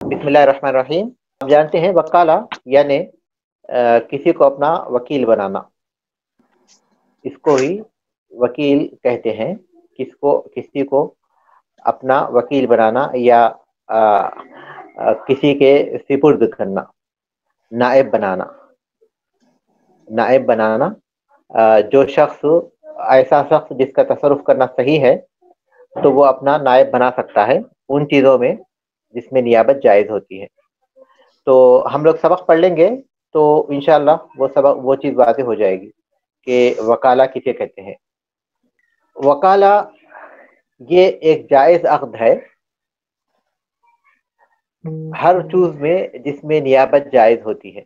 بسم اللہ الرحمن الرحیم. ہم جانتے ہیں وکالہ یعنی کسی کو اپنا وکیل بنانا، اس کو ہی وکیل کہتے ہیں. کسی کو اپنا وکیل بنانا یا کسی کے سپرد کرنا، نائب بنانا. جو شخص ایسا شخص جس کا تصرف کرنا صحیح ہے تو وہ اپنا نائب بنا سکتا ہے ان چیزوں میں جس میں نیابت جائز ہوتی ہے. تو ہم لوگ سبق پڑھ لیں گے تو انشاءاللہ وہ چیز واضح ہو جائے گی کہ وکالہ کسے کہتے ہیں. وکالہ یہ ایک جائز عقد ہے ہر چیز میں جس میں نیابت جائز ہوتی ہے.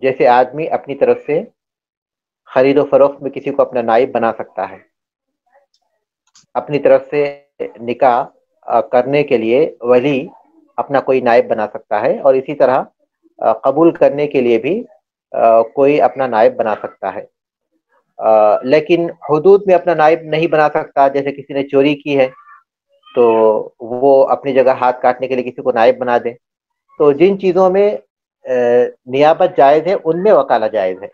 جیسے آدمی اپنی طرف سے خرید و فروخت میں کسی کو اپنا نائب بنا سکتا ہے، اپنی طرف سے نکاح کرنے کے لیے ولی اپنا کوئی نائب بنا سکتا ہے، اور اسی طرح قبول کرنے کے لیے بھی کوئی اپنا نائب بنا سکتا ہے. لیکن حدود میں اپنا نائب نہیں بنا سکتا. جیسے کسی نے چوری کی ہے تو وہ اپنی جگہ ہاتھ کاٹنے کے لیے کسی کو نائب بنا دے. تو جن چیزوں میں نیابت جائز ہے ان میں وکالہ جائز ہے.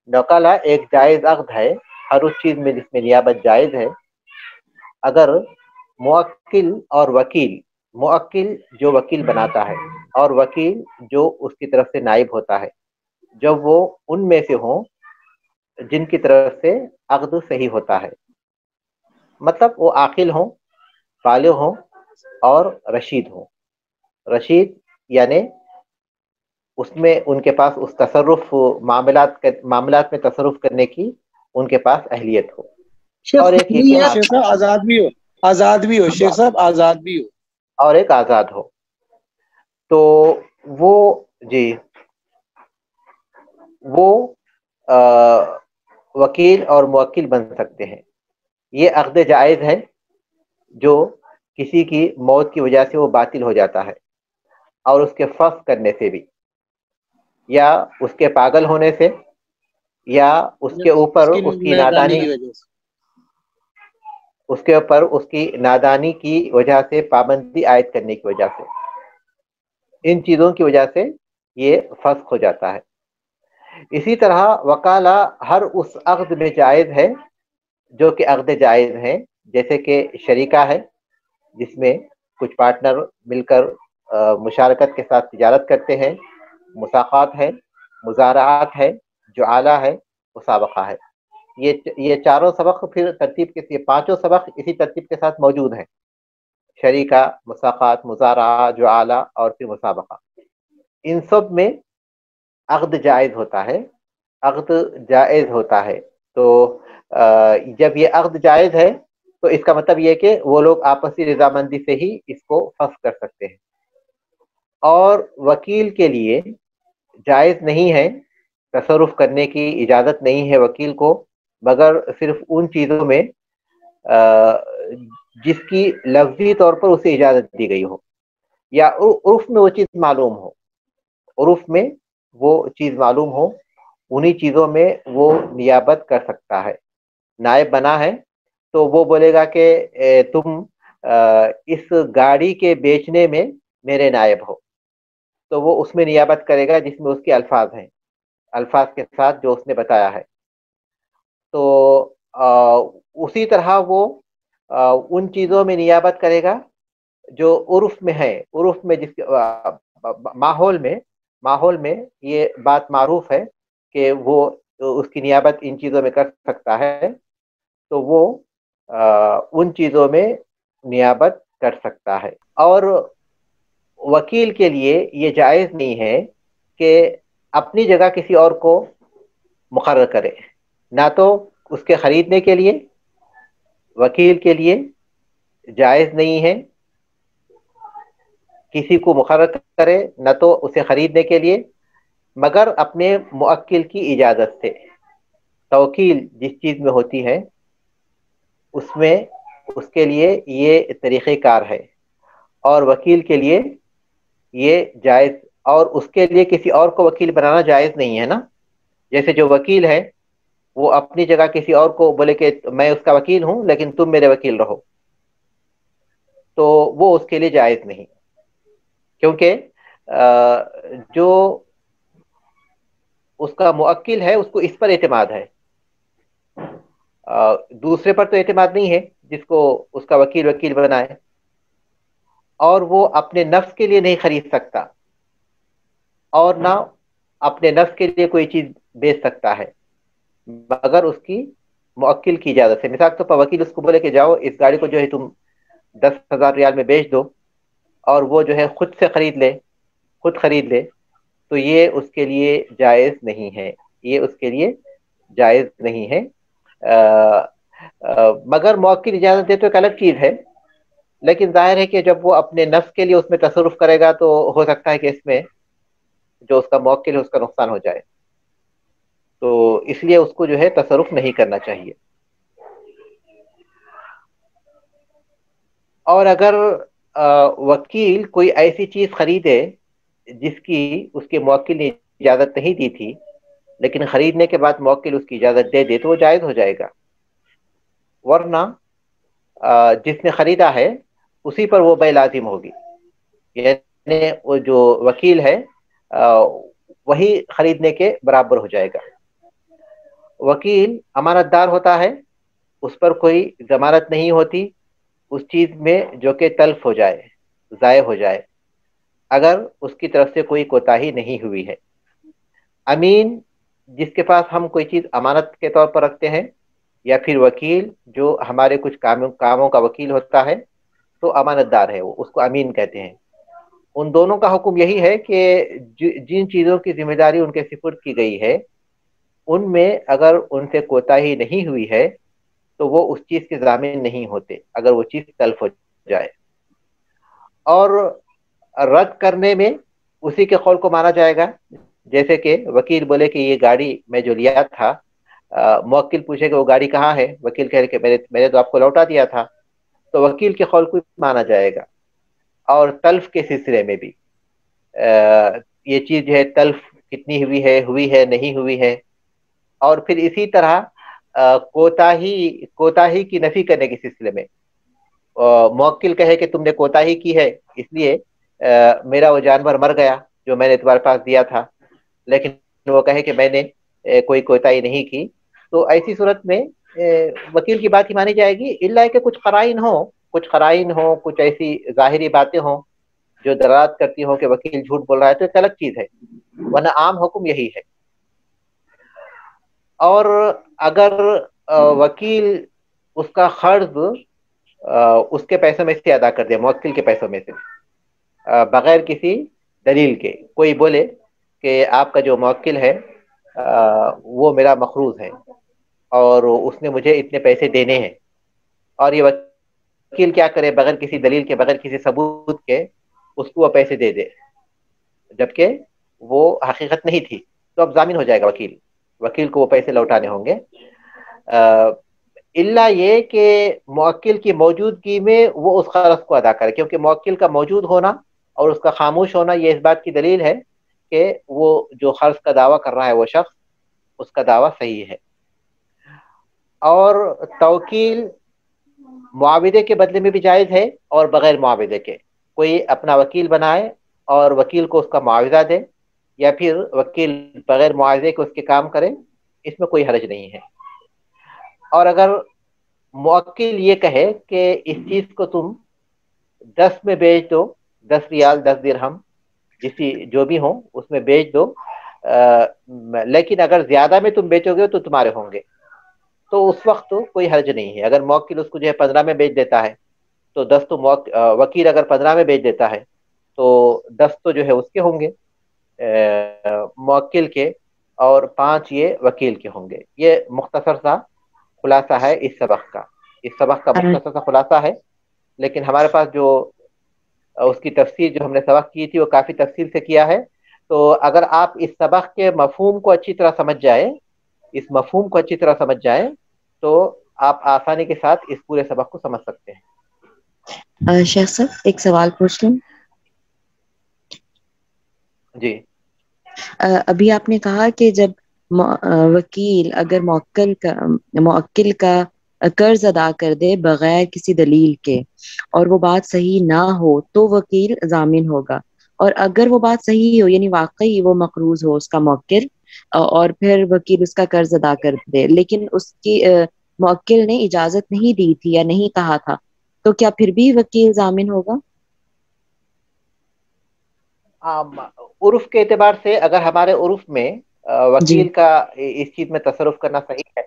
وکالہ ایک جائز عقد ہے ہر اس چیز میں جس میں نیابت جائز ہے. اگر موکل اور وکیل، موکل جو وکیل بناتا ہے اور وکیل جو اس کی طرف سے نائب ہوتا ہے، جب وہ ان میں سے ہوں جن کی طرف سے عقد صحیح ہوتا ہے، مطلب وہ عاقل ہوں، بالغ ہوں اور رشید ہوں. رشید یعنی اس میں ان کے پاس اس تصرف معاملات میں تصرف کرنے کی ان کے پاس اہلیت ہو. اور ایک یہ کہ شیخ صاحب آزاد بھی ہو شیخ صاحب آزاد بھی ہو اور ایک آزاد ہو. تو وہ جی وہ وکیل اور موکل بن سکتے ہیں. یہ عقد جائز ہے جو کسی کی موت کی وجہ سے وہ باطل ہو جاتا ہے، اور اس کے فسخ کرنے سے بھی، یا اس کے پاگل ہونے سے، یا اس کے اوپر اس کی نادانی کی وجہ سے. اس کے اوپر اس کی نادانی کی وجہ سے، پابندی عائد کرنے کی وجہ سے، ان چیزوں کی وجہ سے یہ فسخ ہو جاتا ہے. اسی طرح وکالہ ہر اس عقد میں جائز ہے جو کہ عقد جائز ہے. جیسے کہ شریکہ ہے جس میں کچھ پارٹنر مل کر مشارکت کے ساتھ تجارت کرتے ہیں. مساقات ہے، مزارعات ہے، جعالہ ہے، مسابقہ ہے. یہ چاروں سبق پھر یہ پانچوں سبق اسی ترتیب کے ساتھ موجود ہیں: شریکہ، مساقات، مزارعہ، جعالہ اور پھر مسابقہ. ان سب میں عقد جائز ہوتا ہے. عقد جائز ہوتا ہے. تو جب یہ عقد جائز ہے تو اس کا مطلب یہ کہ وہ لوگ آپسی رضامندی سے ہی اس کو فسخ کر سکتے ہیں. اور وکیل کے لیے جائز نہیں ہے، تصرف کرنے کی اجازت نہیں ہے وکیل کو، مگر صرف ان چیزوں میں جس کی لفظی طور پر اسے اجازت دی گئی ہو، یا عرف میں وہ چیز معلوم ہو. عرف میں وہ چیز معلوم ہو، انہی چیزوں میں وہ نیابت کر سکتا ہے. نائب بنا ہے تو وہ بولے گا کہ تم اس گاڑی کے بیچنے میں میرے نائب ہو. تو وہ اس میں نیابت کرے گا جس میں اس کے الفاظ ہیں، الفاظ کے ساتھ جو اس نے بتایا ہے. تو اسی طرح وہ ان چیزوں میں نیابت کرے گا جو عرف میں ہے. عرف میں جس ماحول میں یہ بات معروف ہے کہ وہ اس کی نیابت ان چیزوں میں کر سکتا ہے، تو وہ ان چیزوں میں نیابت کر سکتا ہے. اور وکیل کے لیے یہ جائز نہیں ہے کہ اپنی جگہ کسی اور کو مقرر کرے. نہ تو اس کے خریدنے کے لیے وکیل کے لیے جائز نہیں ہے کسی کو مقرر کرے، نہ تو اسے خریدنے کے لیے، مگر اپنے موکل کی اجازت سے. توکیل جس چیز میں ہوتی ہے اس میں اس کے لیے یہ طریقہ کار ہے، اور وکیل کے لیے یہ جائز، اور اس کے لیے کسی اور کو وکیل بنانا جائز نہیں ہے نا. جیسے جو وکیل ہے وہ اپنی جگہ کسی اور کو بولے کہ میں اس کا وکیل ہوں لیکن تم میرے وکیل رہو، تو وہ اس کے لیے جائز نہیں. کیونکہ جو اس کا موکل ہے اس کو اس پر اعتماد ہے، دوسرے پر تو اعتماد نہیں ہے جس کو اس کا وکیل بنائے، اور وہ اپنے نفس کے لیے نہیں خرید سکتا اور نہ اپنے نفس کے لیے کوئی چیز بیچ سکتا ہے مگر اس کی موکل کی اجازت سے۔ مثال کے طور پر وکیل اس کو بولے کہ جاؤ اس گاڑی کو جو ہے تم 10,000 ریال میں بیچ دو، اور وہ جو ہے خود خرید لے، تو یہ اس کے لیے جائز نہیں ہے، یہ اس کے لیے جائز نہیں ہے۔ مگر موکل اجازت دے تو ایک الگ چیز ہے، لیکن ظاہر ہے کہ جب وہ اپنے نفس کے لیے اس میں تصرف کرے گا تو ہو سکتا ہے کہ اس میں جو اس کا موکل ہے اس کا نقصان ہو جائے، تو اس لیے اس کو جو ہے تصرف نہیں کرنا چاہیے۔ اور اگر وکیل کوئی ایسی چیز خریدے جس کی اس کے موکل نے اجازت نہیں دی تھی، لیکن خریدنے کے بعد موکل اس کی اجازت دے دے تو وہ جائز ہو جائے گا، ورنہ جس نے خریدا ہے اسی پر وہ بے لازم ہوگی، یعنی وہ جو وکیل ہے وہی خریدنے کے برابر ہو جائے گا۔ وکیل امانت دار ہوتا ہے، اس پر کوئی ضمانت نہیں ہوتی اس چیز میں جو کہ تلف ہو جائے، ضائع ہو جائے، اگر اس کی طرف سے کوئی کوتاہی نہیں ہوئی ہے۔ امین جس کے پاس ہم کوئی چیز امانت کے طور پر رکھتے ہیں، یا پھر وکیل جو ہمارے کچھ کاموں کا وکیل ہوتا ہے تو امانت دار ہے، وہ اس کو امین کہتے ہیں۔ ان دونوں کا حکم یہی ہے کہ جن چیزوں کی ذمہ داری ان کے سپرد کی گئی ہے ان میں اگر ان سے کوتاہی نہیں ہوئی ہے تو وہ اس چیز کے ضامن نہیں ہوتے اگر وہ چیز تلف ہو جائے۔ اور رد کرنے میں اسی کے قول کو مانا جائے گا، جیسے کہ وکیل بولے کہ یہ گاڑی میں جو لیا تھا، موکل پوچھے کہ وہ گاڑی کہاں ہے، وکیل کہے کہ میں نے تو آپ کو لوٹا دیا تھا، تو وکیل کے قول کو مانا جائے گا۔ اور تلف کے سلسلے میں بھی یہ چیز جو ہے تلف کتنی ہوئی ہے نہیں ہوئی ہے، اور پھر اسی طرح کوتاہی کی نفی کرنے کے سلسلے میں موکل کہے کہ تم نے کوتاہی کی ہے اس لیے میرا وہ جانور مر گیا جو میں نے تمہارے پاس دیا تھا، لیکن وہ کہے کہ میں نے کوئی کوتاہی نہیں کی، تو ایسی صورت میں وکیل کی بات ہی مانی جائے گی، الا کہ کچھ قرائن ہوں، کچھ ایسی ظاہری باتیں ہوں جو دلالت کرتی ہوں کہ وکیل جھوٹ بول رہا ہے، تو ایک الگ چیز ہے، ورنہ عام حکم یہی ہے۔ اور اگر وکیل اس کا قرض اس کے پیسوں میں سے ادا کر دے، موکل کے پیسوں میں سے بغیر کسی دلیل کے، کوئی بولے کہ آپ کا جو موکل ہے وہ میرا مقروض ہے اور اس نے مجھے اتنے پیسے دینے ہیں، اور یہ وکیل کیا کرے بغیر کسی دلیل کے، بغیر کسی ثبوت کے اس کو وہ پیسے دے دے جبکہ وہ حقیقت نہیں تھی، تو اب ضامن ہو جائے گا وکیل کو وہ پیسے لوٹانے ہوں گے، الا یہ کہ موکل کی موجودگی میں وہ اس قرض کو ادا کرے، کیونکہ موکل کا موجود ہونا اور اس کا خاموش ہونا یہ اس بات کی دلیل ہے کہ وہ جو قرض کا دعویٰ کر رہا ہے وہ شخص اس کا دعویٰ صحیح ہے۔ اور توکیل معاوضے کے بدلے میں بھی جائز ہے اور بغیر معاوضے کے، کوئی اپنا وکیل بنائے اور وکیل کو اس کا معاوضہ دے، یا پھر وکیل بغیر معاوضے کے اس کے کام کرے، اس میں کوئی حرج نہیں ہے۔ اور اگر موکل یہ کہے کہ اس چیز کو تم 10 میں بیچ دو، 10 ریال 10 درہم جو بھی ہوں اس میں بیچ دو، لیکن اگر زیادہ میں تم بیچو گے تو تمہارے ہوں گے، تو اس وقت تو کوئی حرج نہیں ہے۔ اگر موکل اس کو جو ہے 15 میں بیچ دیتا ہے تو 10 تو وکیل اگر 15 میں بیچ دیتا ہے تو 10 تو جو ہے اس کے ہوں گے موکل کے، اور 5 یہ وکیل کے ہوں گے۔ یہ مختصر سا خلاصہ ہے اس سبق کا مختصر سا خلاصہ ہے، لیکن ہمارے پاس جو اس کی تفسیر جو ہم نے سبق کی تھی وہ کافی تفصیل سے کیا ہے، تو اگر آپ اس سبق کے مفہوم کو اچھی طرح سمجھ جائیں تو آپ آسانی کے ساتھ اس پورے سبق کو سمجھ سکتے ہیں۔ شیخ صاحب ایک سوال پوچھ لوں؟ جی، ابھی آپ نے کہا کہ جب وکیل اگر موکل کا قرض ادا کر دے بغیر کسی دلیل کے اور وہ بات صحیح نہ ہو تو وکیل ضامن ہوگا، اور اگر وہ بات صحیح ہو یعنی واقعی وہ مقروض ہو اس کا موکل اور پھر وکیل اس کا قرض ادا کر دے لیکن اس کی موکل نے اجازت نہیں دی تھی یا نہیں کہا تھا تو کیا پھر بھی وکیل ضامن ہوگا؟ عرف کے اعتبار سے اگر ہمارے عرف میں جی وکیل کا اس چیز میں تصرف کرنا صحیح ہے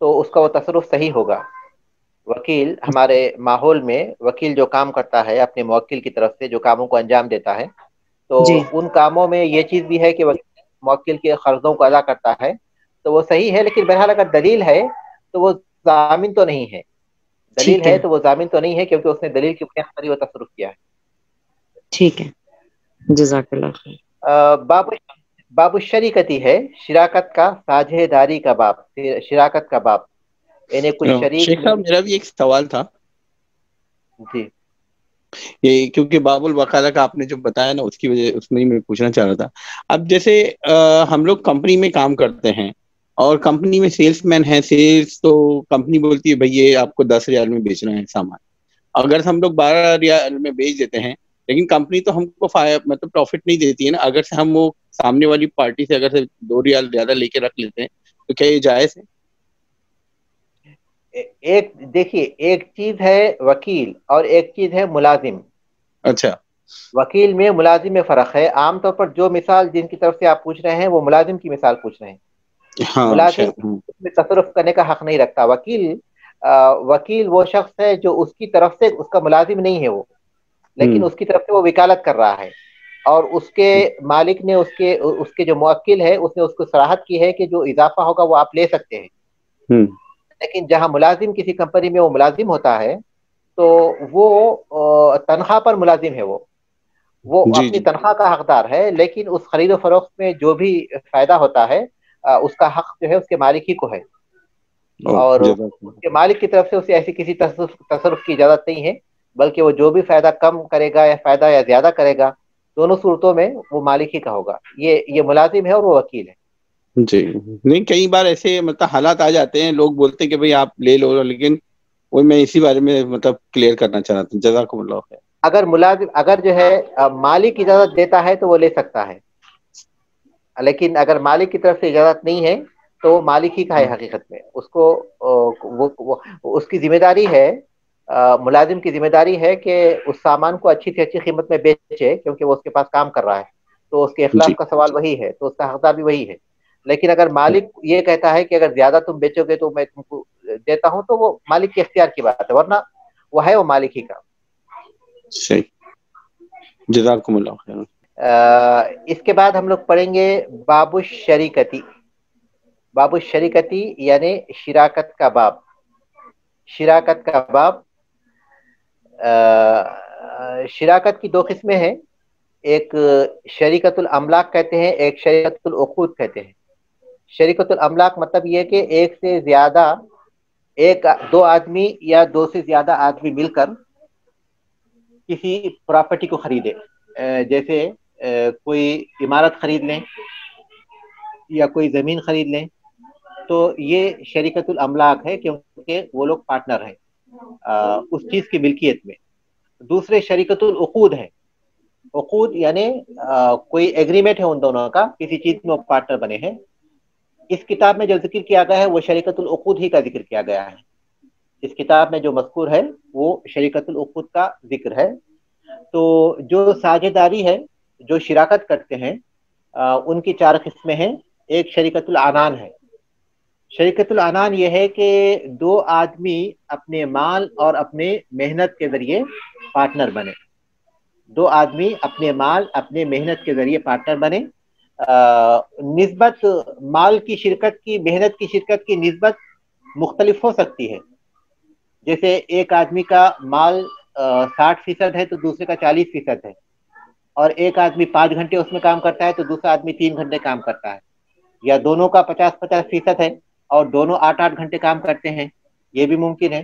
تو اس کا وہ تصرف صحیح ہوگا. وکیل ہمارے ماحول میں وکیل جو کام کرتا ہے اپنے موکل کی طرف سے جو کاموں کو انجام دیتا ہے تو جی ان کاموں میں یہ چیز بھی ہے کہ موکل کے قرضوں کو ادا کرتا ہے تو وہ صحیح ہے. لیکن بہرحال اگر دلیل ہے تو وہ ضامن تو نہیں ہے. دلیل ٹھیک ہے ہے تو وہ ضامن تو نہیں ہے کیونکہ اس نے دلیل کی بنیاد پر ہی وہ تصرف کیا ہے. ٹھیک ہے جزاک اللہ خیر. باب باب الشریکتی ہے شراکت کا ساجھے داری کا باب. شراکت کا باب یعنی کچھ شریک شیخ صاحب میرا بھی ایک سوال تھا. جی یہ کیونکہ باب الوکالہ کا آپ نے جو بتایا نا اس کی وجہ اس میں ہی میں پوچھنا چاہ رہا تھا. اب جیسے ہم لوگ کمپنی میں کام کرتے ہیں اور کمپنی میں سیلس مین ہے. سیلس تو کمپنی بولتی ہے بھائی یہ آپ کو 10,000 میں بیچنا ہے سامان. اگر ہم لوگ 12 ریال میں بیچ دیتے ہیں لیکن کمپنی تو ہم کو مطلب پروفٹ نہیں دیتی ہے نا. اگر سے ہم وہ سامنے والی پارٹی سے اگر سے 2 ریال زیادہ لے کے رکھ لیتے ہیں تو کیا یہ جائز ہے؟ ایک دیکھیے ایک چیز ہے وکیل اور ایک چیز ہے ملازم. اچھا وکیل میں ملازم میں فرق ہے. عام طور پر جو مثال جن کی طرف سے آپ پوچھ رہے ہیں وہ ملازم کی مثال پوچھ رہے ہیں. ہاں ملازم اس میں تصرف کرنے کا حق نہیں رکھتا. وکیل وہ شخص ہے جو اس کی طرف سے اس کا ملازم نہیں ہے وہ لیکن اس کی طرف سے وہ وکالت کر رہا ہے اور اس کے مالک نے اس کے جو موکل ہے اس نے اس کو صراحت کی ہے کہ جو اضافہ ہوگا وہ آپ لے سکتے ہیں. لیکن جہاں ملازم کسی کمپنی میں وہ ملازم ہوتا ہے تو وہ تنخواہ پر ملازم ہے. وہ جی اپنی جی تنخواہ کا حقدار ہے لیکن اس خرید و فروخت میں جو بھی فائدہ ہوتا ہے اس کا حق جو ہے اس کے مالک ہی کو ہے. اور اس کے مالک کی طرف سے اسے ایسی کسی تصرف کی اجازت نہیں ہے بلکہ وہ جو بھی فائدہ کم کرے گا یا فائدہ یا زیادہ کرے گا دونوں صورتوں میں وہ مالک ہی کا ہوگا. یہ ملازم ہے اور وہ وکیل ہے. جی نہیں کئی بار ایسے مطلب حالات آ جاتے ہیں لوگ بولتے ہیں کہ بھئی آپ لے لو لیکن وہ میں اسی بارے میں مطلب کلیئر کرنا چاہ رہا تھا. جزاکم اللہ خیر. اگر جو ہے مالک اجازت دیتا ہے تو وہ لے سکتا ہے لیکن اگر مالک کی طرف سے اجازت نہیں ہے تو وہ مالک ہی کا ہے. حقیقت میں اس کو اس کی ذمہ داری ہے ملازم کی ذمہ داری ہے کہ اس سامان کو اچھی سے اچھی قیمت میں بیچے کیونکہ وہ اس کے پاس کام کر رہا ہے تو اس کے جی اخلاص کا سوال وہی ہے تو اس کا حقدار بھی وہی ہے. لیکن اگر مالک یہ کہتا ہے کہ اگر زیادہ تم بیچو گے تو میں تم کو دیتا ہوں تو وہ مالک کے اختیار کی بات ہے ورنہ وہ ہے وہ مالک ہی کا. صحیح جزاکم اللہ خیر. اس کے بعد ہم لوگ پڑھیں گے باب الشریکتی. باب الشریکتی یعنی شراکت کا باب. شراکت کا باب. شراکت کی 2 قسمیں ہیں. ایک شریکت الاملاک کہتے ہیں ایک شریکت العقود کہتے ہیں. شریکت الاملاک مطلب یہ کہ ایک سے زیادہ 2 آدمی یا 2 سے زیادہ آدمی مل کر کسی پراپرٹی کو خریدے. جیسے کوئی عمارت خرید لیں یا کوئی زمین خرید لیں تو یہ شریکت الاملاک ہے کیونکہ وہ لوگ پارٹنر ہیں اس چیز کی ملکیت میں. دوسرے شریکت العقود ہے. عقود یعنی کوئی ایگریمنٹ ہے ان دونوں کا کسی چیز میں وہ پارٹنر بنے ہیں. اس کتاب میں جو ذکر کیا گیا ہے وہ شریکت العقود ہی کا ذکر کیا گیا ہے. اس کتاب میں جو مذکور ہے وہ شریکت العقود کا ذکر ہے. تو جو ساجھے داری ہے جو شراکت کرتے ہیں ان کی 4 قسمیں ہیں. ایک شریکت العنان ہے. شریکت العنان یہ ہے کہ 2 آدمی اپنے مال اور اپنے محنت کے ذریعے پارٹنر بنے. 2 آدمی اپنے مال اپنے محنت کے ذریعے پارٹنر بنے. نسبت مال کی شرکت کی محنت کی شرکت کی نسبت مختلف ہو سکتی ہے. جیسے ایک آدمی کا مال 60% ہے تو دوسرے کا 40% ہے اور ایک آدمی 5 گھنٹے اس میں کام کرتا ہے تو دوسرا آدمی 3 گھنٹے کام کرتا ہے. یا دونوں کا 50-50% ہے اور دونوں 8-8 گھنٹے کام کرتے ہیں یہ بھی ممکن ہے.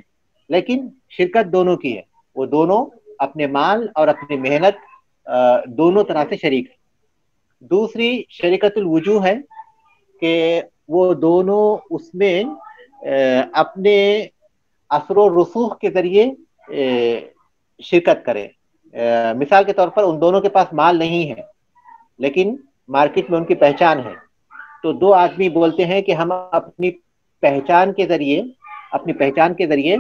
لیکن شرکت دونوں کی ہے. وہ دونوں اپنے مال اور اپنی محنت دونوں طرح سے شریک ہیں. دوسری شریکت الوجوہ ہے کہ وہ دونوں اس میں اپنے اثر و رسوخ کے ذریعے شرکت کریں. مثال کے طور پر ان دونوں کے پاس مال نہیں ہے لیکن مارکیٹ میں ان کی پہچان ہے، تو دو آدمی بولتے ہیں کہ ہم اپنی پہچان کے ذریعے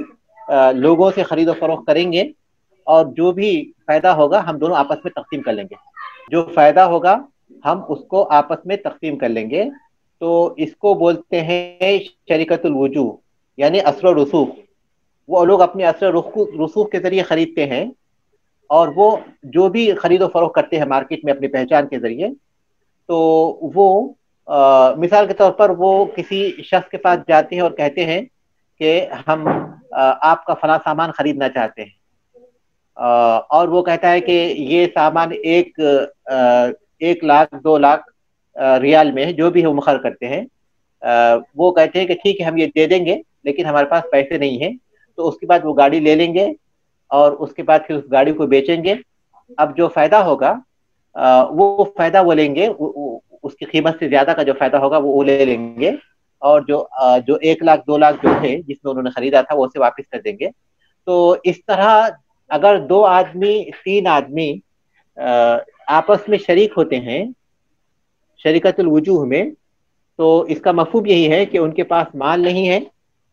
لوگوں سے خرید و فروخت کریں گے، اور جو بھی فائدہ ہوگا ہم دونوں آپس میں تقسیم کر لیں گے، جو فائدہ ہوگا ہم اس کو آپس میں تقسیم کر لیں گے۔ تو اس کو بولتے ہیں شریکت الوجوہ، یعنی اثر و رسوخ۔ وہ لوگ اپنے اثر و رسوخ کے ذریعے خریدتے ہیں، اور وہ جو بھی خرید و فروخت کرتے ہیں مارکیٹ میں اپنی پہچان کے ذریعے، تو وہ مثال کے طور پر وہ کسی شخص کے پاس جاتے ہیں اور کہتے ہیں کہ ہم آپ کا فلاں سامان خریدنا چاہتے ہیں، اور وہ کہتا ہے کہ یہ سامان 1 لاکھ 2 لاکھ ریال میں ہے، جو بھی وہ مقرر کرتے ہیں۔ وہ کہتے ہیں کہ ٹھیک ہے ہم یہ دے دیں گے لیکن ہمارے پاس پیسے نہیں ہیں، تو اس کے بعد وہ گاڑی لے لیں گے اور اس کے بعد پھر اس گاڑی کو بیچیں گے۔ اب جو فائدہ ہوگا وہ فائدہ وہ لیں گے، اس کی قیمت سے زیادہ کا جو فائدہ ہوگا وہ لے لیں گے، اور جو 1 لاکھ 2 لاکھ جو تھے جس میں انہوں نے خریدا تھا وہ اسے واپس کر دیں گے۔ تو اس طرح اگر 2 آدمی 3 آدمی آپس میں شریک ہوتے ہیں شریکت الوجوہ میں، تو اس کا مفہوم یہی ہے کہ ان کے پاس مال نہیں ہے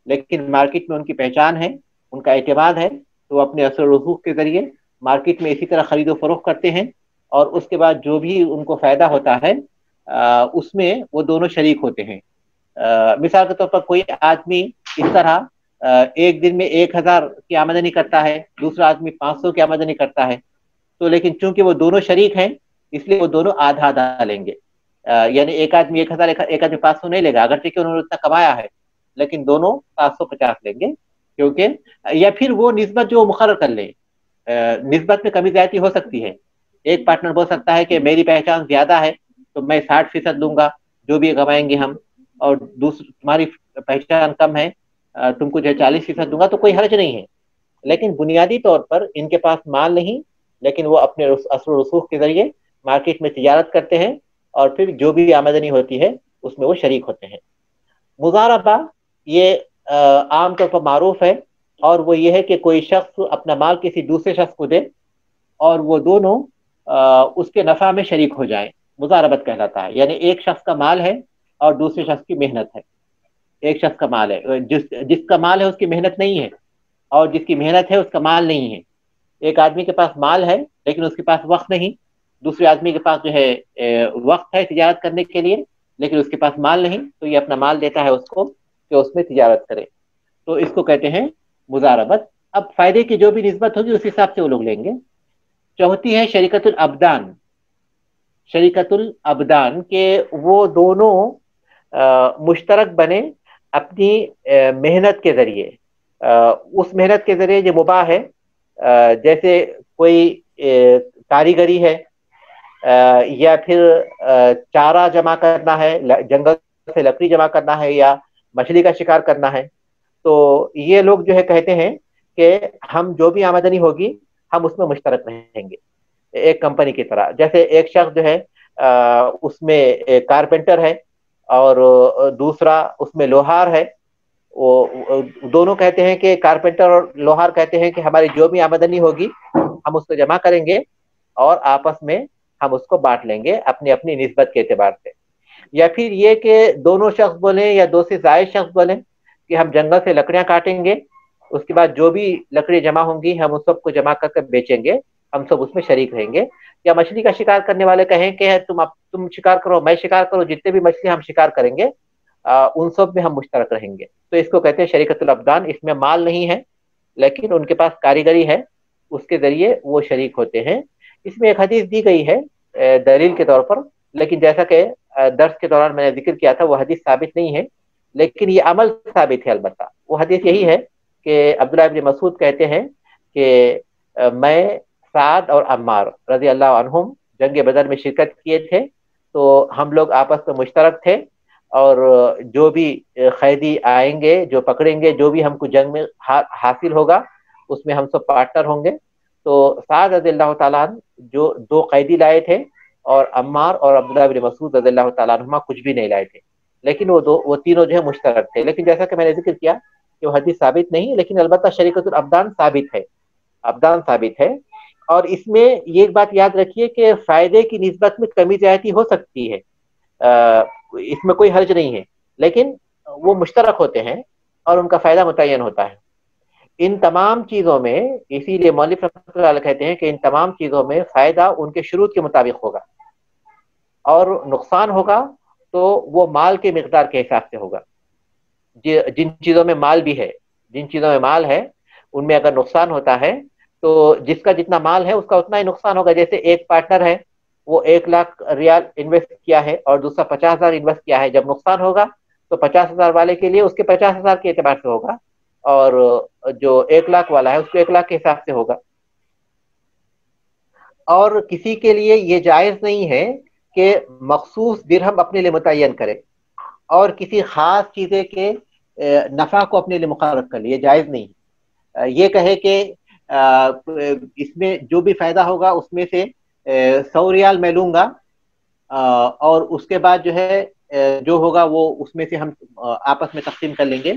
لیکن مارکیٹ میں ان کی پہچان ہے، ان کا اعتماد ہے، تو وہ اپنے اثر و رسوخ کے ذریعے مارکیٹ میں اسی طرح خرید و فروخت کرتے ہیں، اور اس کے بعد جو بھی ان کو فائدہ ہوتا ہے اس میں وہ دونوں شریک ہوتے ہیں۔ مثال کے طور پر کوئی آدمی اس طرح ایک دن میں 1000 کی آمدنی کرتا ہے، دوسرا آدمی 500 کی آمدنی کرتا ہے، تو لیکن چونکہ وہ دونوں شریک ہیں اس لیے وہ دونوں آدھا آدھا لیں گے، یعنی ایک آدمی 1000 ایک آدمی 500 نہیں لے گا، اگرچہ کہ انہوں نے اتنا کمایا ہے لیکن دونوں 750 لیں گے، کیونکہ یا پھر وہ نسبت جو مقرر کر لیں، نسبت میں کمی زیادتی ہو سکتی ہے۔ ایک پارٹنر بول سکتا ہے کہ میری پہچان زیادہ ہے تو میں 60% لوں گا جو بھی کمائیں گے ہم، اور تمہاری پہچان کم ہے تم کو جو 40% دوں گا، تو کوئی حرج نہیں ہے۔ لیکن بنیادی طور پر ان کے پاس مال نہیں لیکن وہ اپنے اثر و رسوخ کے ذریعے مارکیٹ میں تجارت کرتے ہیں، اور پھر جو بھی آمدنی ہوتی ہے اس میں وہ شریک ہوتے ہیں۔ مضاربہ یہ عام طور پر معروف ہے، اور وہ یہ ہے کہ کوئی شخص اپنا مال کسی دوسرے شخص کو دے اور وہ دونوں اس کے نفع میں شریک ہو جائیں، مضاربت کہلاتا ہے۔ یعنی ایک شخص کا مال ہے اور دوسرے شخص کی محنت ہے۔ ایک شخص کا مال ہے، جس کا مال ہے اس کی محنت نہیں ہے، اور جس کی محنت ہے اس کا مال نہیں ہے۔ ایک آدمی کے پاس مال ہے لیکن اس کے پاس وقت نہیں، دوسرے آدمی کے پاس جو ہے وقت ہے تجارت کرنے کے لیے لیکن اس کے پاس مال نہیں، تو یہ اپنا مال دیتا ہے اس کو کہ اس میں تجارت کرے، تو اس کو کہتے ہیں مضاربت۔ اب فائدے کی جو بھی نسبت ہوگی اس حساب سے وہ لوگ لیں گے۔ چوتھی ہے شریکت الابدان۔ شریکت الابدان کہ وہ دونوں مشترک بنے اپنی محنت کے ذریعے، اس محنت کے ذریعے جو مباح ہے، جیسے کوئی کاریگری ہے، یا پھر چارہ جمع کرنا ہے، جنگل سے لکڑی جمع کرنا ہے، یا مچھلی کا شکار کرنا ہے، تو یہ لوگ جو ہے کہتے ہیں کہ ہم جو بھی آمدنی ہوگی ہم اس میں مشترک رہیں گے، ایک کمپنی کی طرح۔ جیسے ایک شخص جو ہے اس میں کارپینٹر ہے اور دوسرا اس میں لوہار ہے، وہ دونوں کہتے ہیں کہ کارپینٹر اور لوہار کہتے ہیں کہ ہماری جو بھی آمدنی ہوگی ہم اس کو جمع کریں گے اور آپس میں ہم اس کو بانٹ لیں گے اپنی اپنی نسبت کے اعتبار سے۔ یا پھر یہ کہ دونوں شخص بولیں یا دو سے زائد شخص بولیں کہ ہم جنگل سے لکڑیاں کاٹیں گے، اس کے بعد جو بھی لکڑی جمع ہوں گی ہم اس سب کو جمع کر کے بیچیں گے، ہم سب اس میں شریک رہیں گے۔ یا مچھلی کا شکار کرنے والے کہیں کہ تم شکار کرو میں شکار کرو، جتنے بھی مچھلی ہم شکار کریں گے ان سب میں ہم مشترک رہیں گے، تو اس کو کہتے ہیں شریکت الابدان۔ اس میں مال نہیں ہے لیکن ان کے پاس کاریگری ہے، اس کے ذریعے وہ شریک ہوتے ہیں۔ اس میں ایک حدیث دی گئی ہے دلیل کے طور پر، لیکن جیسا کہ درس کے دوران میں نے ذکر کیا تھا وہ حدیث ثابت نہیں ہے، لیکن یہ عمل ثابت ہے۔ البتہ وہ حدیث یہی ہے کہ عبداللہ ابن مسعود کہتے ہیں کہ میں سعد اور عمار رضی اللہ عنہم جنگ بدر میں شرکت کیے تھے، تو ہم لوگ آپس میں مشترک تھے، اور جو بھی قیدی آئیں گے جو پکڑیں گے جو بھی ہم کو جنگ میں حاصل ہوگا اس میں ہم سب پارٹنر ہوں گے۔ تو سعد رضی اللہ تعالیٰ عنہ جو 2 قیدی لائے تھے، اور عمار اور عبداللہ بن مسعود رضی اللہ تعالیٰ عنہما کچھ بھی نہیں لائے تھے، لیکن وہ تینوں جو ہے مشترک تھے۔ لیکن جیسا کہ میں نے ذکر کیا کہ وہ حدیث ثابت نہیں، لیکن البتہ شریکت الابدان ثابت ہے، ابدان ثابت ہے۔ اور اس میں یہ ایک بات یاد رکھیے کہ فائدے کی نسبت میں کمی زیادتی ہو سکتی ہے، اس میں کوئی حرج نہیں ہے، لیکن وہ مشترک ہوتے ہیں اور ان کا فائدہ متعین ہوتا ہے۔ ان تمام چیزوں میں، اسی لیے مؤلف رحمۃ اللہ علیہ کہتے ہیں کہ ان تمام چیزوں میں فائدہ ان کے شروط کے مطابق ہوگا، اور نقصان ہوگا تو وہ مال کے مقدار کے حساب سے ہوگا۔ جن چیزوں میں مال بھی ہے، جن چیزوں میں مال ہے ان میں اگر نقصان ہوتا ہے تو جس کا جتنا مال ہے اس کا اتنا ہی نقصان ہوگا۔ جیسے ایک پارٹنر ہے، وہ 1,00,000 انویسٹ کیا ہے اور دوسرا 50,000 انویسٹ کیا ہے، جب نقصان ہوگا تو 50,000 والے کے لیے اس کے 50,000 کے اعتبار سے ہوگا، اور جو 1,00,000 والا ہے اس کو 1,00,000 کے حساب سے ہوگا۔ اور کسی کے لیے یہ جائز نہیں ہے کہ مخصوص درہم اپنے لیے متعین کرے اور کسی خاص چیزیں کے نفع کو اپنے لیے مقرر کر لے، یہ جائز نہیں۔ یہ کہے کہ اس میں جو بھی فائدہ ہوگا اس میں سے 100 ریال میں لوں گا، اور اس کے بعد جو ہے جو ہوگا وہ اس میں سے ہم آپس میں تقسیم کر لیں گے،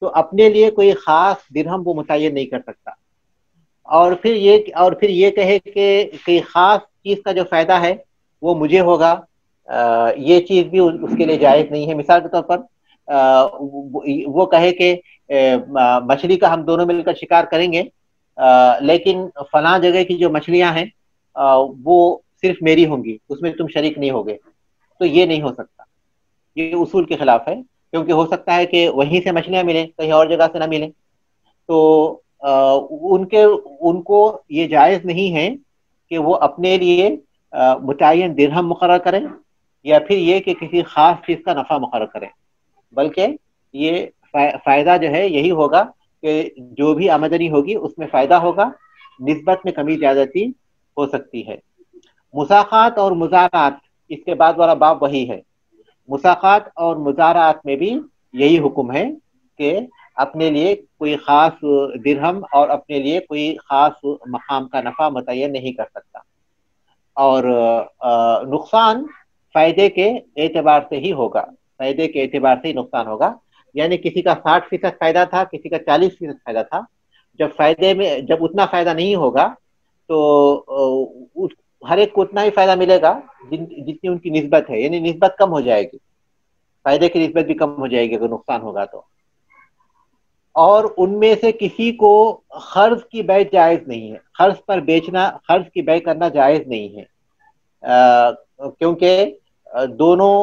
تو اپنے لیے کوئی خاص درہم وہ متعین نہیں کر سکتا۔ اور پھر یہ کہے کہ کوئی خاص چیز کا جو فائدہ ہے وہ مجھے ہوگا، یہ چیز بھی اس کے لیے جائز نہیں ہے۔ مثال کے طور پر وہ کہے کہ مچھلی کا ہم دونوں مل کر شکار کریں گے، لیکن فلاں جگہ کی جو مچھلیاں ہیں وہ صرف میری ہوں گی، اس میں تم شریک نہیں ہوگے، تو یہ نہیں ہو سکتا، یہ اصول کے خلاف ہے، کیونکہ ہو سکتا ہے کہ وہیں سے مچھلیاں ملیں، کہیں اور جگہ سے نہ ملیں، تو ان کو یہ جائز نہیں ہے کہ وہ اپنے لیے متعین درہم مقرر کریں یا پھر یہ کہ کسی خاص چیز کا نفع مقرر کریں، بلکہ یہ فائدہ جو ہے یہی ہوگا کہ جو بھی آمدنی ہوگی اس میں فائدہ ہوگا، نسبت میں کمی زیادتی ہو سکتی ہے۔ مساقات اور مزارات، اس کے بعد والا باب وہی ہے۔ مساقات اور مزارات میں بھی یہی حکم ہے کہ اپنے لیے کوئی خاص درہم اور اپنے لیے کوئی خاص مقام کا نفع متعین نہیں کر سکتا، اور نقصان فائدے کے اعتبار سے ہی ہوگا، فائدے کے اعتبار سے ہی نقصان ہوگا۔ یعنی کسی کا 60% فائدہ تھا، کسی کا 40% فائدہ تھا، جب اتنا فائدہ نہیں ہوگا تو ہر ایک کو اتنا ہی فائدہ ملے گا جتنی ان کی نسبت ہے، یعنی نسبت کم ہو جائے گی، فائدے کی نسبت بھی کم ہو جائے گی اگر نقصان ہوگا تو۔ اور ان میں سے کسی کو قرض کی بیع جائز نہیں ہے، قرض پر بیچنا، قرض کی بیع کرنا جائز نہیں ہے، کیونکہ دونوں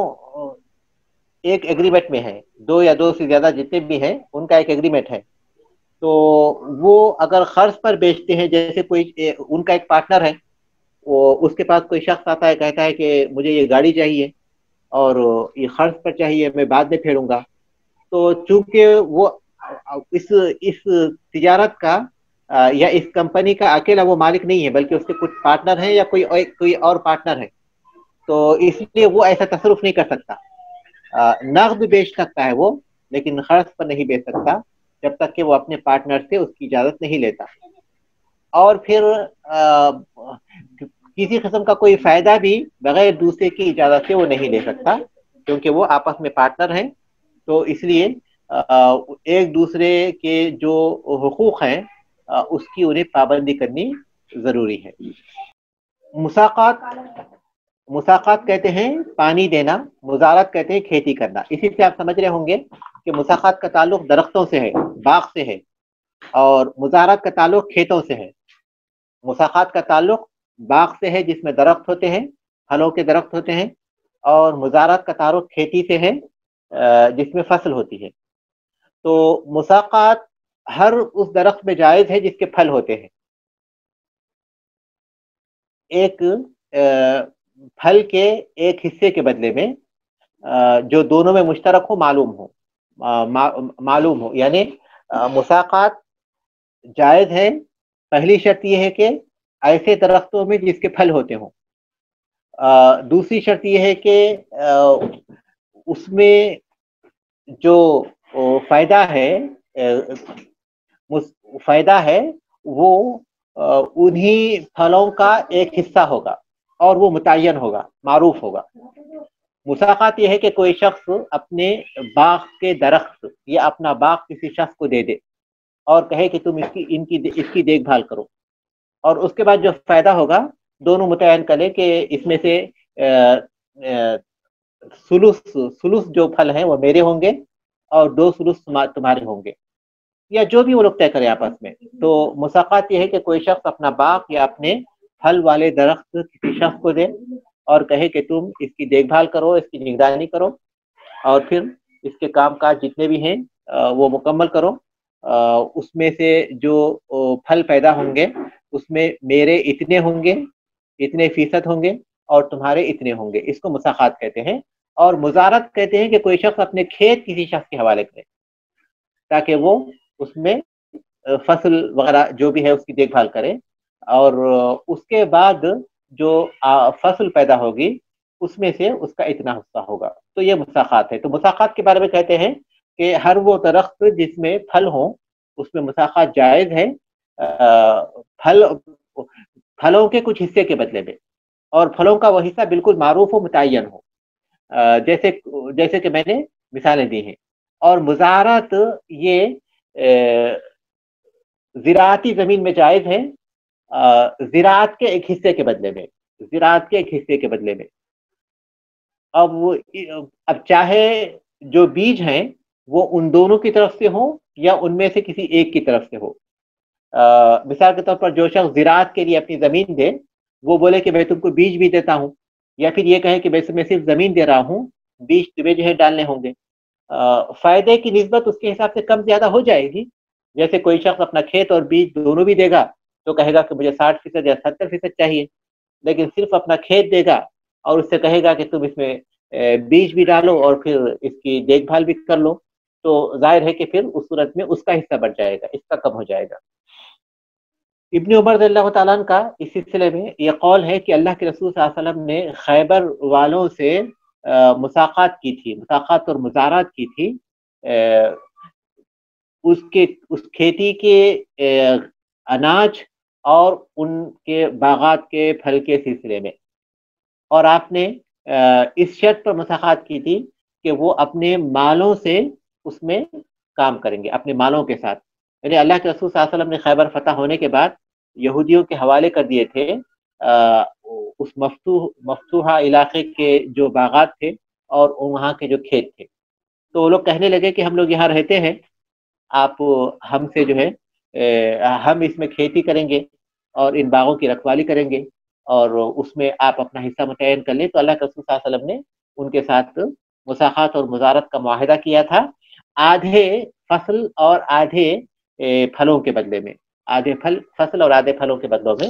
ایک ایگریمنٹ میں ہیں، دو یا دو سے زیادہ جتنے بھی ہیں ان کا ایک ایگریمنٹ ہے، تو وہ اگر قرض پر بیچتے ہیں، جیسے کوئی ان کا ایک پارٹنر ہے، وہ اس کے پاس کوئی شخص آتا ہے، کہتا ہے کہ مجھے یہ گاڑی چاہیے اور یہ قرض پر چاہیے، میں بعد میں پھیروں گا، تو چونکہ وہ اس تجارت کا یا اس کمپنی کا اکیلا وہ مالک نہیں ہے، بلکہ اس کے کچھ پارٹنر ہیں یا کوئی اور پارٹنر ہے، تو اس لیے وہ ایسا تصرف نہیں کر سکتا۔ نقد بیچ سکتا ہے وہ، لیکن قرض پر نہیں بیچ سکتا جب تک کہ وہ اپنے پارٹنر سے اس کی اجازت نہیں لیتا۔ اور پھر کسی قسم کا کوئی فائدہ بھی بغیر دوسرے کی اجازت سے وہ نہیں لے سکتا، کیونکہ وہ آپس میں پارٹنر ہیں، تو اس لیے ایک دوسرے کے جو حقوق ہیں اس کی انہیں پابندی کرنی ضروری ہے۔ مساقات کہتے ہیں پانی دینا، مزارات کہتے ہیں کھیتی کرنا۔ اسی سے آپ سمجھ رہے ہوں گے کہ مساقات کا تعلق درختوں سے ہے، باغ سے ہے، اور مزارات کا تعلق کھیتوں سے ہے۔ مساقات کا تعلق باغ سے ہے جس میں درخت ہوتے ہیں، پھلوں کے درخت ہوتے ہیں، اور مزارات کا تعلق کھیتی سے ہے جس میں فصل ہوتی ہے۔ تو مساقات ہر اس درخت میں جائز ہے جس کے پھل ہوتے ہیں۔ ایک پھل کے ایک حصے کے بدلے میں جو دونوں میں مشترک ہو، معلوم ہو، یعنی مساقات جائز ہے۔ پہلی شرط یہ ہے کہ ایسے درختوں میں جس کے پھل ہوتے ہوں۔ دوسری شرط یہ ہے کہ اس میں جو فائدہ ہے وہ انہی پھلوں کا ایک حصہ ہوگا اور وہ متعین ہوگا، معروف ہوگا۔ مساقات یہ ہے کہ کوئی شخص اپنے باغ کے درخت یا اپنا باغ کسی شخص کو دے دے اور کہے کہ تم اس کی دیکھ بھال کرو، اور اس کے بعد جو فائدہ ہوگا دونوں متعین کریں کہ اس میں سے سلوس جو پھل ہیں وہ میرے ہوں گے اور 2 سلوس تمہارے ہوں گے، یا جو بھی وہ لوگ طے کریں آپس میں۔ تو مساقات یہ ہے کہ کوئی شخص اپنا باغ یا اپنے پھل والے درخت کسی شخص کو دے اور کہے کہ تم اس کی دیکھ بھال کرو، اس کی نگرانی کرو، اور پھر اس کے کام کاج جتنے بھی ہیں وہ مکمل کرو، اس میں سے جو پھل پیدا ہوں گے اس میں میرے اتنے ہوں گے، اتنے فیصد ہوں گے، اور تمہارے اتنے ہوں گے۔ اس کو مساقات کہتے ہیں۔ اور مزارت کہتے ہیں کہ کوئی شخص اپنے کھیت کسی شخص کے حوالے کرے تاکہ وہ اس میں فصل وغیرہ جو بھی ہے اس کی دیکھ بھال کرے، اور اس کے بعد جو فصل پیدا ہوگی اس میں سے اس کا اتنا حصہ ہوگا۔ تو یہ مساقات ہے۔ تو مساقات کے بارے میں کہتے ہیں کہ ہر وہ درخت جس میں پھل ہوں اس میں مساقات جائز ہے، پھلوں کے کچھ حصے کے بدلے میں، اور پھلوں کا وہ حصہ بالکل معروف و متعین ہو، جیسے کہ میں نے مثالیں دی ہیں۔ اور مزارت یہ زراعتی زمین میں جائز ہے، زراعت کے ایک حصے کے بدلے میں، زراعت کے ایک حصے کے بدلے میں۔ اب چاہے جو بیج ہیں وہ ان دونوں کی طرف سے ہوں یا ان میں سے کسی ایک کی طرف سے ہو۔ مثال کے طور پر جو شخص زراعت کے لیے اپنی زمین دے وہ بولے کہ میں تم کو بیج بھی دیتا ہوں، یا پھر یہ کہے کہ میں صرف زمین دے رہا ہوں، بیج تمہیں جو ہے ڈالنے ہوں گے، فائدے کی نسبت اس کے حساب سے کم زیادہ ہو جائے گی۔ جیسے کوئی شخص اپنا کھیت اور بیج دونوں بھی دے گا تو کہے گا کہ مجھے 60% یا 70% چاہیے، لیکن صرف اپنا کھیت دے گا اور اس سے کہے گا کہ تم اس میں بیج بھی ڈالو اور پھر اس کی دیکھ بھال بھی کر لو، تو ظاہر ہے کہ پھر اس صورت میں اس کا حصہ بڑھ جائے گا، اس کا کم ہو جائے گا۔ ابن عمر رضی اللہ تعالیٰ عنہ کا اس سلسلے میں یہ قول ہے کہ اللہ کے رسول صلی اللہ علیہ وسلم نے خیبر والوں سے مساقات کی تھی، مساقات اور مزارات کی تھی اس کھیتی کے اناج اور ان کے باغات کے پھل کے سلسلے میں، اور آپ نے اس شرط پر مساقات کی تھی کہ وہ اپنے مالوں سے اس میں کام کریں گے، اپنے مالوں کے ساتھ۔ یعنی اللہ کے رسول صلی اللہ علیہ وسلم نے خیبر فتح ہونے کے بعد یہودیوں کے حوالے کر دیے تھے اس مفتوحہ علاقے کے جو باغات تھے اور وہاں کے جو کھیت تھے، تو وہ لوگ کہنے لگے کہ ہم لوگ یہاں رہتے ہیں، آپ ہم سے جو ہے ہم اس میں کھیتی کریں گے اور ان باغوں کی رکھوالی کریں گے اور اس میں آپ اپنا حصہ متعین کر لیں۔ تو اللہ کے رسول صلی اللہ علیہ وسلم نے ان کے ساتھ مساقات اور مزارت کا معاہدہ کیا تھا، آدھے فصل اور آدھے پھلوں کے بدلے میں، آدھے فصل اور آدھے پھلوں کے بدلوں میں،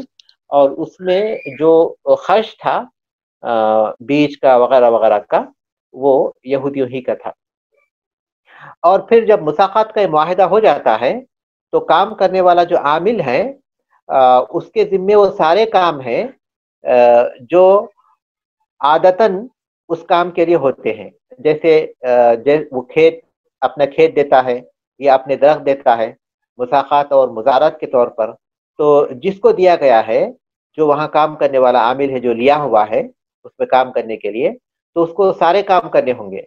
اور اس میں جو خرچ تھا بیج کا وغیرہ وغیرہ کا وہ یہودیوں ہی کا تھا۔ اور پھر جب مساقات کا معاہدہ ہو جاتا ہے تو کام کرنے والا جو عامل ہے اس کے ذمے وہ سارے کام ہیں جو عادتاً اس کام کے لیے ہوتے ہیں، جیسے وہ اپنا کھیت دیتا ہے یا اپنے درخت دیتا ہے مساقات اور مزارات کے طور پر، تو جس کو دیا گیا ہے، جو وہاں کام کرنے والا عامل ہے، جو لیا ہوا ہے اس میں کام کرنے کے لیے، تو اس کو سارے کام کرنے ہوں گے،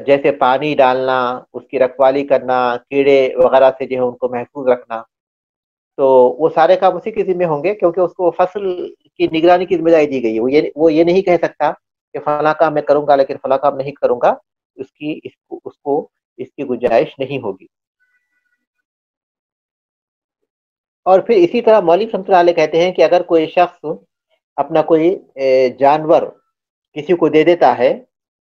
جیسے پانی ڈالنا، اس کی رکھوالی کرنا، کیڑے وغیرہ سے جو ہے ان کو محفوظ رکھنا، تو وہ سارے کام اسی کے ذمہ ہوں گے، کیونکہ اس کو فصل کی نگرانی کی ذمہ داری دی گئی ہے۔ وہ یہ نہیں کہہ سکتا کہ فلاں کام میں کروں گا لیکن فلاں کام نہیں کروں گا، اس کی گنجائش نہیں ہوگی۔ اور پھر اسی طرح مولوی رحمۃ اللہ علیہ کہتے ہیں کہ اگر کوئی شخص اپنا کوئی جانور کسی کو دے دیتا ہے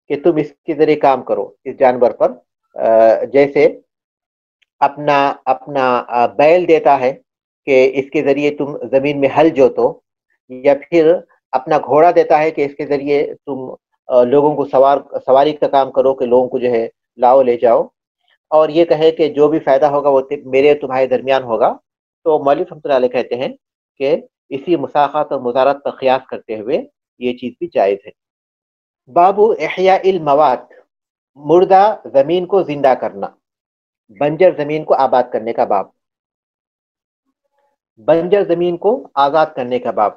کہ تم اس کے ذریعے کام کرو اس جانور پر، جیسے اپنا بیل دیتا ہے کہ اس کے ذریعے تم زمین میں ہل جوتو، یا پھر اپنا گھوڑا دیتا ہے کہ اس کے ذریعے تم لوگوں کو سواری کا کام کرو کہ لوگوں کو جو ہے لاؤ لے جاؤ، اور یہ کہے کہ جو بھی فائدہ ہوگا وہ میرے تمہارے درمیان ہوگا، تو مولوی رحمۃ اللہ علیہ کہتے ہیں کہ اسی مساقات اور مزارات پر قیاس کرتے ہوئے یہ چیز بھی جائز ہے۔ باب احیاء الموات، مردہ زمین کو زندہ کرنا، بنجر زمین کو آباد کرنے کا باب، بنجر زمین کو آزاد کرنے کا باب۔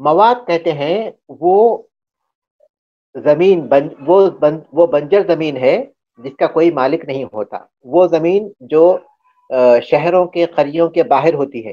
موات کہتے ہیں وہ زمین وہ بنجر زمین ہے جس کا کوئی مالک نہیں ہوتا، وہ زمین جو شہروں کے قریوں کے باہر ہوتی ہے،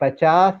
50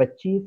25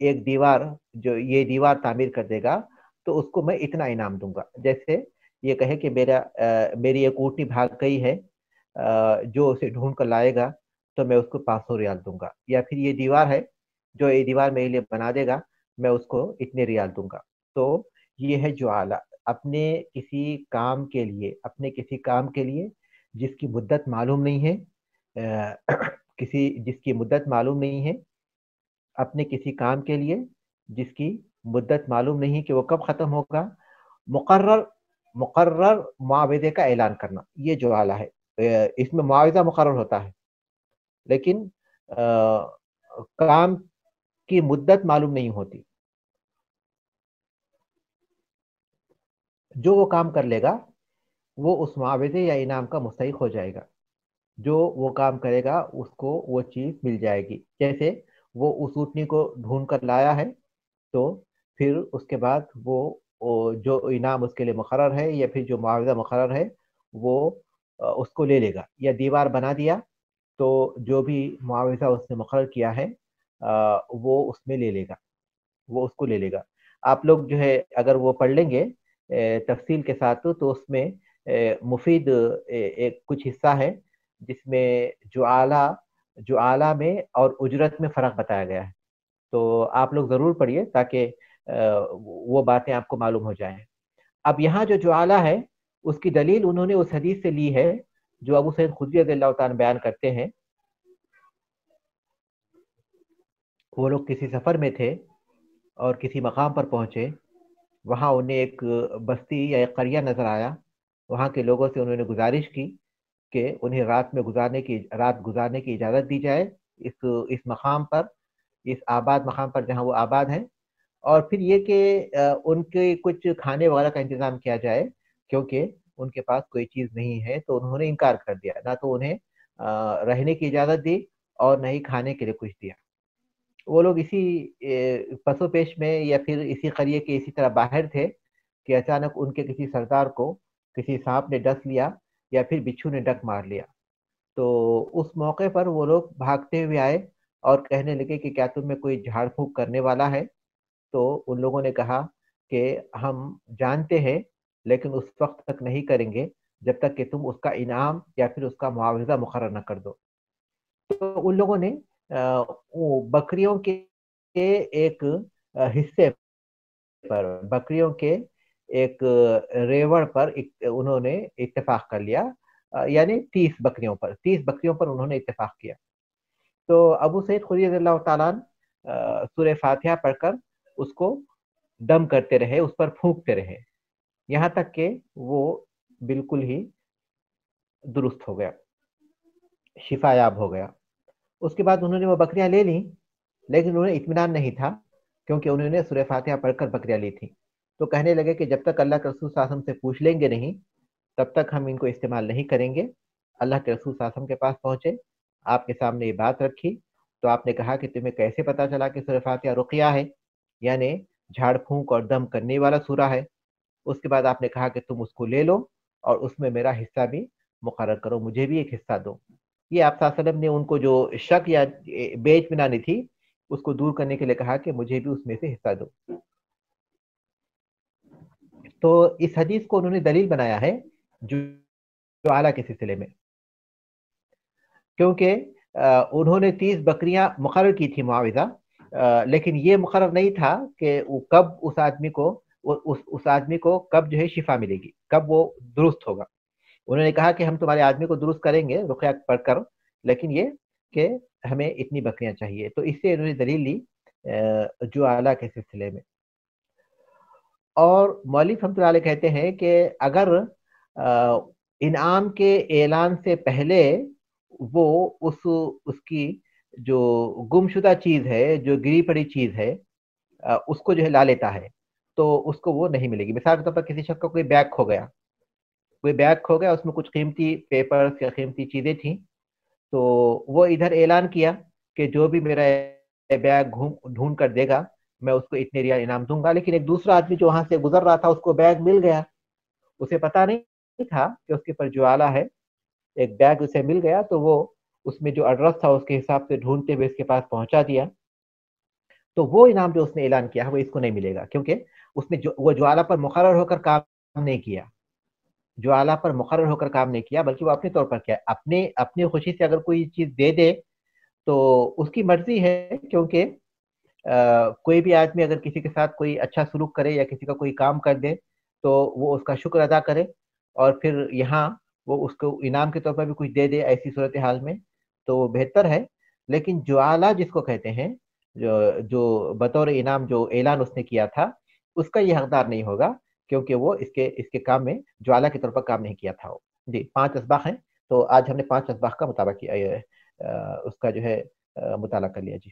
ایک دیوار جو یہ دیوار تعمیر کر دے گا تو اس کو میں اتنا انعام دوں گا. جیسے یہ کہے کہ میری ایک اونٹنی بھاگ گئی ہے, جو اسے ڈھونڈ کر لائے گا تو میں اس کو 500 ریال دوں گا. یا پھر یہ دیوار ہے, جو یہ دیوار میرے لیے بنا دے گا, میں اس کو اتنے ریال دوں گا. تو یہ ہے جعالہ. اپنے کسی کام کے لیے جس کی مدت معلوم نہیں ہے, جس کی مدت معلوم نہیں ہے, اپنے کسی کام کے لیے جس کی مدت معلوم نہیں کہ وہ کب ختم ہوگا, مقرر مقرر معاوضے کا اعلان کرنا, یہ جعالہ ہے. اس میں معاوضہ مقرر ہوتا ہے لیکن کام کی مدت معلوم نہیں ہوتی. جو وہ کام کر لے گا وہ اس معاوضے یا انعام کا مستحق ہو جائے گا. جو وہ کام کرے گا اس کو وہ چیز مل جائے گی. جیسے وہ اس اونٹنی کو ڈھونڈ کر لایا ہے تو پھر اس کے بعد وہ جو انعام اس کے لیے مقرر ہے یا پھر جو معاوضہ مقرر ہے وہ اس کو لے لے گا. یا دیوار بنا دیا تو جو بھی معاوضہ اس نے مقرر کیا ہے وہ اس میں لے لے گا, وہ اس کو لے لے گا. آپ لوگ جو ہے اگر وہ پڑھ لیں گے تفصیل کے ساتھ تو اس میں مفید ایک کچھ حصہ ہے جس میں جعالہ میں اور اجرت میں فرق بتایا گیا ہے. تو آپ لوگ ضرور پڑھیے تاکہ وہ باتیں آپ کو معلوم ہو جائیں. اب یہاں جو جعالہ ہے اس کی دلیل انہوں نے اس حدیث سے لی ہے جو ابو سعید خدری رضی اللہ تعالیٰ بیان کرتے ہیں. وہ لوگ کسی سفر میں تھے اور کسی مقام پر پہنچے. وہاں انہیں ایک بستی یا ایک قریہ نظر آیا. وہاں کے لوگوں سے انہوں نے گزارش کی کہ انہیں رات گزارنے کی اجازت دی جائے اس مقام پر, اس آباد مقام پر جہاں وہ آباد ہیں, اور پھر یہ کہ ان کے کچھ کھانے وغیرہ کا انتظام کیا جائے کیونکہ ان کے پاس کوئی چیز نہیں ہے. تو انہوں نے انکار کر دیا, نہ تو انہیں رہنے کی اجازت دی اور نہ ہی کھانے کے لیے کچھ دیا. وہ لوگ اسی پسو پیش میں یا پھر اسی قریے کے اسی طرح باہر تھے کہ اچانک ان کے کسی سردار کو کسی سانپ نے ڈس لیا یا پھر بچھو نے ڈک مار لیا. تو اس موقع پر وہ لوگ بھاگتے ہوئے آئے اور کہنے لگے کہ کیا تم میں کوئی جھاڑ پھونک کرنے والا ہے. تو ان لوگوں نے کہا کہ ہم جانتے ہیں لیکن اس وقت تک نہیں کریں گے جب تک کہ تم اس کا انعام یا پھر اس کا معاوضہ مقرر نہ کر دو. تو ان لوگوں نے بکریوں کے ایک حصے پر, بکریوں کے ایک ریوڑ پر انہوں نے اتفاق کر لیا, یعنی 30 بکریوں پر انہوں نے اتفاق کیا. تو ابو سعید خدری رضی اللہ تعالیٰ سورہ فاتحہ پڑھ کر اس کو دم کرتے رہے, اس پر پھونکتے رہے یہاں تک کہ وہ بالکل ہی درست ہو گیا, شفا یاب ہو گیا. اس کے بعد انہوں نے وہ بکریاں لے لیں لیکن انہیں اطمینان نہیں تھا کیونکہ انہوں نے سورہ فاتحہ پڑھ کر بکریاں لی تھیں. تو کہنے لگے کہ جب تک اللہ کے رسول صلی اللہ علیہ وسلم سے پوچھ لیں گے نہیں تب تک ہم ان کو استعمال نہیں کریں گے. اللہ کے رسول صلی اللہ علیہ وسلم کے پاس پہنچے, آپ کے سامنے یہ بات رکھی تو آپ نے کہا کہ تمہیں کیسے پتا چلا کہ سورہ فاتحہ رقیہ ہے, یعنی جھاڑ پھونک اور دم کرنے والا سورہ ہے. اس کے بعد آپ نے کہا کہ تم اس کو لے لو اور اس میں میرا حصہ بھی مقرر کرو, مجھے بھی ایک حصہ دو. یہ آپ صلی اللہ علیہ وسلم نے ان کو جو شک یا بے اطمینانی تھی اس کو دور کرنے کے لیے کہا کہ مجھے بھی اس میں سے حصہ دو. تو اس حدیث کو انہوں نے دلیل بنایا ہے جو اعلیٰ کے سلسلے میں, کیونکہ انہوں نے 30 بکریاں مقرر کی تھی معاوضہ, لیکن یہ مقرر نہیں تھا کہ کب اس آدمی کو کب جو ہے شفا ملے گی, کب وہ درست ہوگا. انہوں نے کہا کہ ہم تمہارے آدمی کو درست کریں گے رقیہ پڑھ کر, لیکن یہ کہ ہمیں اتنی بکریاں چاہیے. تو اس سے انہوں نے دلیل لی جو اعلیٰ کے سلسلے میں. اور مولوی رحمۃ اللہ علیہ کہتے ہیں کہ اگر انعام کے اعلان سے پہلے وہ اس کی جو گمشدہ چیز ہے, جو گری پڑی چیز ہے, اس کو جو ہے لا لیتا ہے تو اس کو وہ نہیں ملے گی. مثال کے طور پر کسی شخص کا کوئی بیگ کھو گیا, اس میں کچھ قیمتی پیپرز یا قیمتی چیزیں تھیں, تو وہ ادھر اعلان کیا کہ جو بھی میرا بیگ ڈھونڈ کر دے گا میں اس کو اتنے ریال انعام دوں گا. لیکن ایک دوسرا آدمی جو وہاں سے گزر رہا تھا اس کو بیگ مل گیا, اسے پتا نہیں تھا کہ اس کے پر جعالہ ہے, ایک بیگ اسے مل گیا تو وہ اس میں جو ایڈریس تھا اس کے حساب سے ڈھونڈتے ہوئے اس کے پاس پہنچا دیا. تو وہ انعام جو اس نے اعلان کیا ہے وہ اس کو نہیں ملے گا، کیونکہ اس نے وہ جوالا پر مقرر ہو کر کام نہیں کیا، جوالا پر مقرر ہو کر کام نہیں کیا، بلکہ وہ اپنے طور پر کیا، اپنی خوشی سے اگر کوئی چیز دے دے تو اس کی مرضی ہے، کیونکہ کوئی بھی آدمی اگر کسی کے ساتھ کوئی اچھا سلوک کرے یا کسی کا کوئی کام کر دے تو وہ اس کا شکر ادا کرے، اور پھر یہاں وہ اس کو انعام کے طور پر بھی کچھ دے دے ایسی صورتحال میں، تو وہ بہتر ہے۔ لیکن جوالا جس کو کہتے ہیں، جو بطور انعام جو اعلان اس نے کیا تھا، اس کا یہ حقدار نہیں ہوگا، کیونکہ وہ اس کے کام میں جوالا کے طور پر کام نہیں کیا تھا وہ۔ جی 5 اسباق ہیں، تو آج ہم نے 5 اسباق کا مطالعہ کیا، اس کا جو ہے مطالعہ کر لیا جی۔